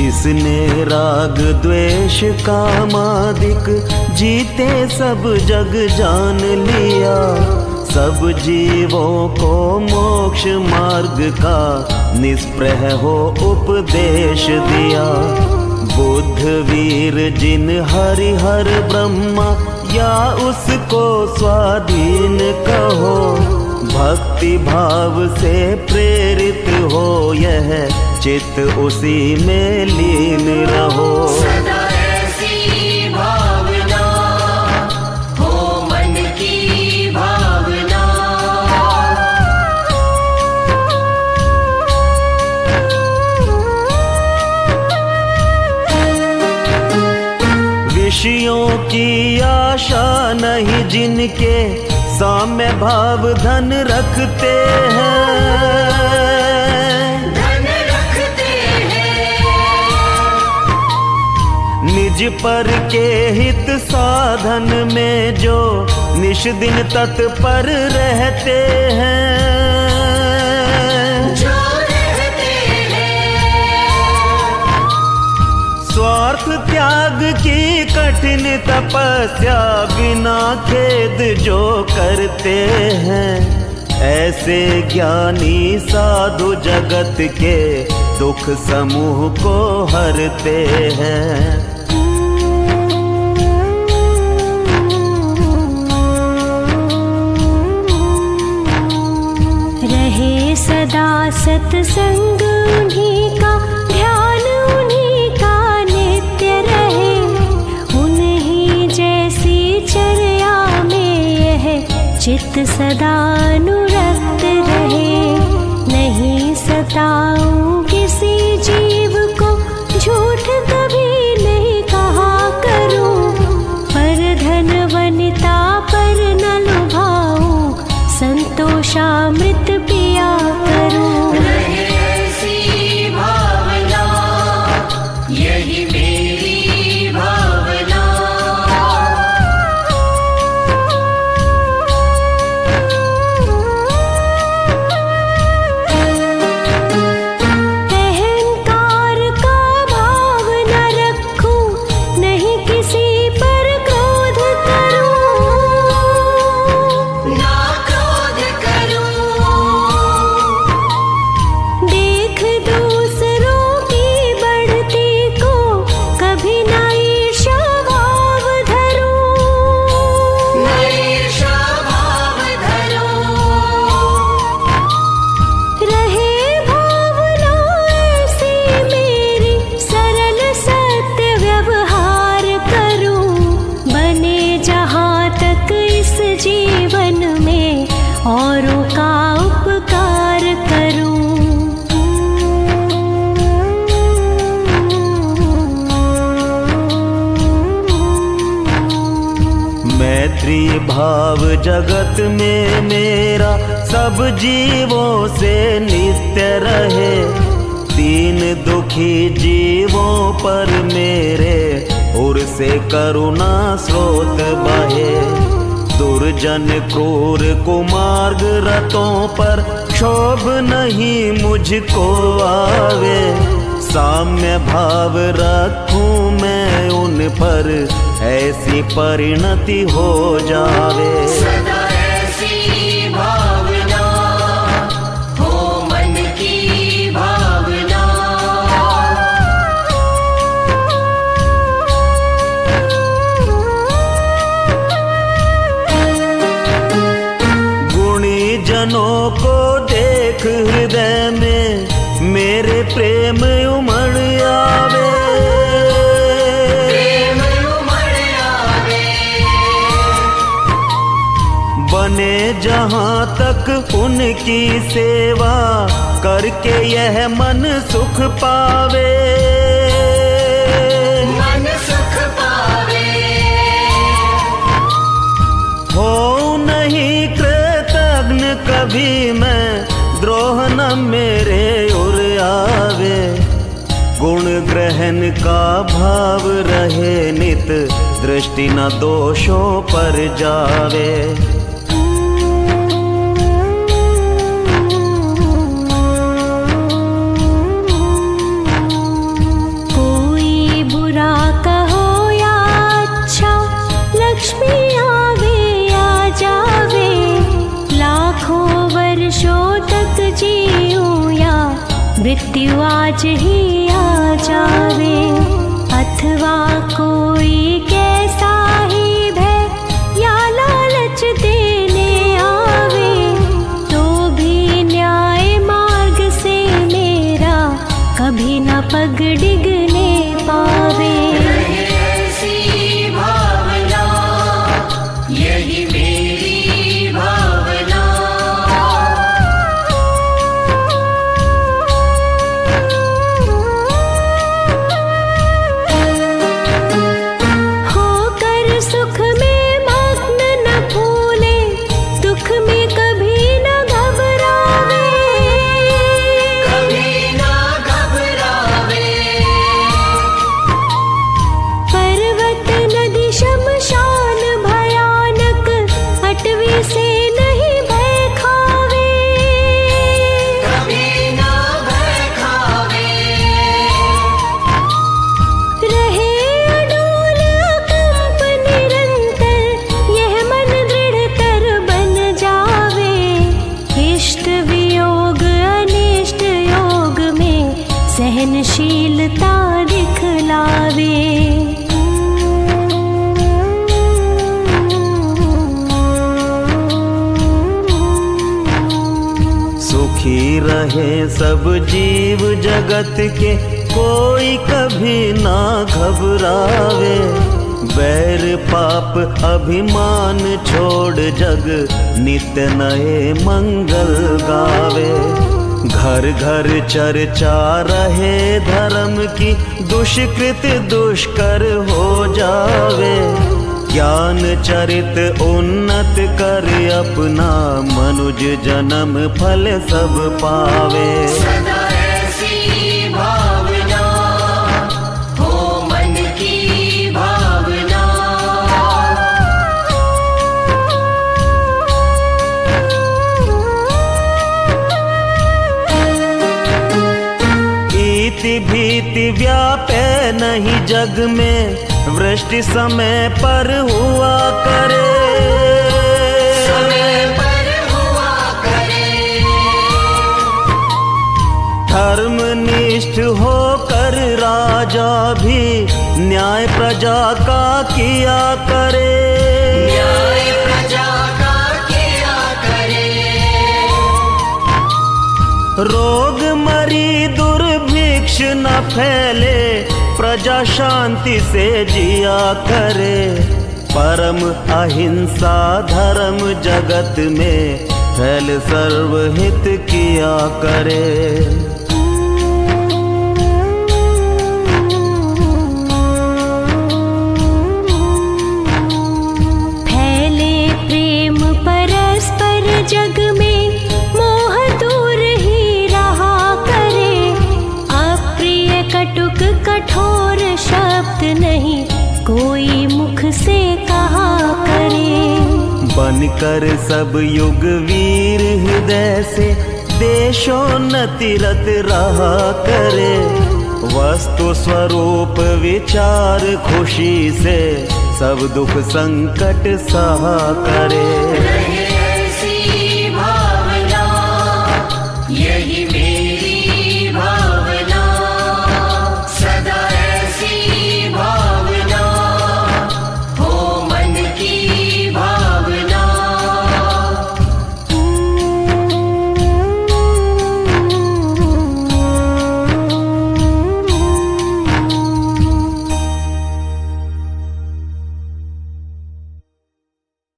जिसने राग द्वेष कामादिक जीते सब जग जान लिया, सब जीवों को मोक्ष मार्ग का निष्प्रह हो उपदेश दिया। बुद्ध वीर जिन हरिहर ब्रह्मा या उसको स्वाधीन कहो, भक्ति भाव से प्रेरित हो यह चित्त उसी में लीन रहो। सदा ऐसी भावना हो मन की भावना। विषयों की आशा नहीं जिनके, साम्य भाव धन रखते हैं। धन रखते हैं। निज पर के हित साधन में जो निश दिन तत्पर रहते हैं। जो रहते हैं। स्वार्थ त्याग की कठिन तपस्या बिना खेद जो करते हैं, ऐसे ज्ञानी साधु जगत के दुख समूह को हरते हैं। रहे सदा सत्संग उन्हीं का, ध्यान उन्हीं का नित्य रहे। उन्हीं जैसी चर्या में यह चित्त सदा अनुरक्त रहे। नहीं सताऊं किसी जीव को, झूठ कभी नहीं कहा करूं। पर धन वनिता पर न लुभाऊं, संतोषामृत पिया करूं। रहे ऐसी भावना, यही मेरी भावना। अहंकार का भाव न रखूं, नहीं किसी पर क्रोध करूं। ना क्रोध करूं। देख दूसरों की बढ़ती को, कभी न ईर्ष्या भाव धरूं। न ईर्ष्या भाव धरूं। रहे भावना ऐसी मेरी, सरल सत्य व्यवहार करूं। बने जहाँ तक इस जीवन में, औरों का उपकार करूं। मैत्री भाव जगत में मेरा सब जीवों से नित्य रहे। दीन दुखी जीवों पर मेरे उर से करुणा स्रोत बहे। दुर्जन क्रूर कुमार्ग रतों पर क्षोभ नहीं मुझको आवे। साम्य भाव रखूं मैं उन पर, ऐसी परिणति हो जावे। सदा ऐसी भावना हो मन की भावना। गुणी जनों को देख हृदय में मेरे प्रेम उमड़ आवे। प्रेम उमड़ आवे। बने जहाँ तक उनकी सेवा, करके यह मन सुख पावे। मन सुख पावे। हो नहीं कृतज्ञ कभी मैं, द्रोह न मेरे उर आवे। गुण ग्रहण का भाव रहे नित, दृष्टि न दोषों पर जावे। मृत्यु आज ही आ जावे। अथवा कोई कैसा ही भय या लालच देने आवे, तो भी न्याय मार्ग से मेरा कभी न पग डिगने पावे। ऐसी भावना यही मेरी भावना। होकर सुख में मग्न न भूले, दुख में कभी न घबरावे। कभी ना घबरावे। पर्वत नदी शमशान भयानक, अटवी से नहीं भय खावे। कभी ना भय खावे। रहे अडोल अकंप निरंतर, यह मन दृढ़तर बन जावे। इष्ट वियोग अनिष्ट योग में सहनशीलता दिखलावे। सुखी रहे सब जीव जगत के, कोई कभी ना घबरावे। बैर पाप अभिमान छोड़ जग नित्य नए मंगल गावे। घर घर चर्चा रहे धर्म की, दुष्कृत दुष्कर हो जावे। ज्ञान चरित उन्नत कर अपना, मनुज जन्म फल सब पावे। सदा ऐसी भावना हो मन की भावना। इति भीति व्यापे नहीं जग में, वृष्टि समय पर हुआ करे। समय पर हुआ करे। धर्मनिष्ठ होकर राजा भी न्याय प्रजा का किया करे। न्याय प्रजा का किया करे। रोग मरी दुर्भिक्ष न फैले, प्रजा शांति से जिया करे। परम अहिंसा धर्म जगत में, फैल सर्वहित किया करे। फैले प्रेम परस्पर जग में, मोह दूर ही रहा करे। अप्रिय कटुक कठोर शब्द नहीं, कोई मुख से कहा करे। बनकर सब युग वीर हृदय से, देशोन्नति रत रहा करे। वस्तु स्वरूप विचार खुशी से, सब दुख संकट सहा करे।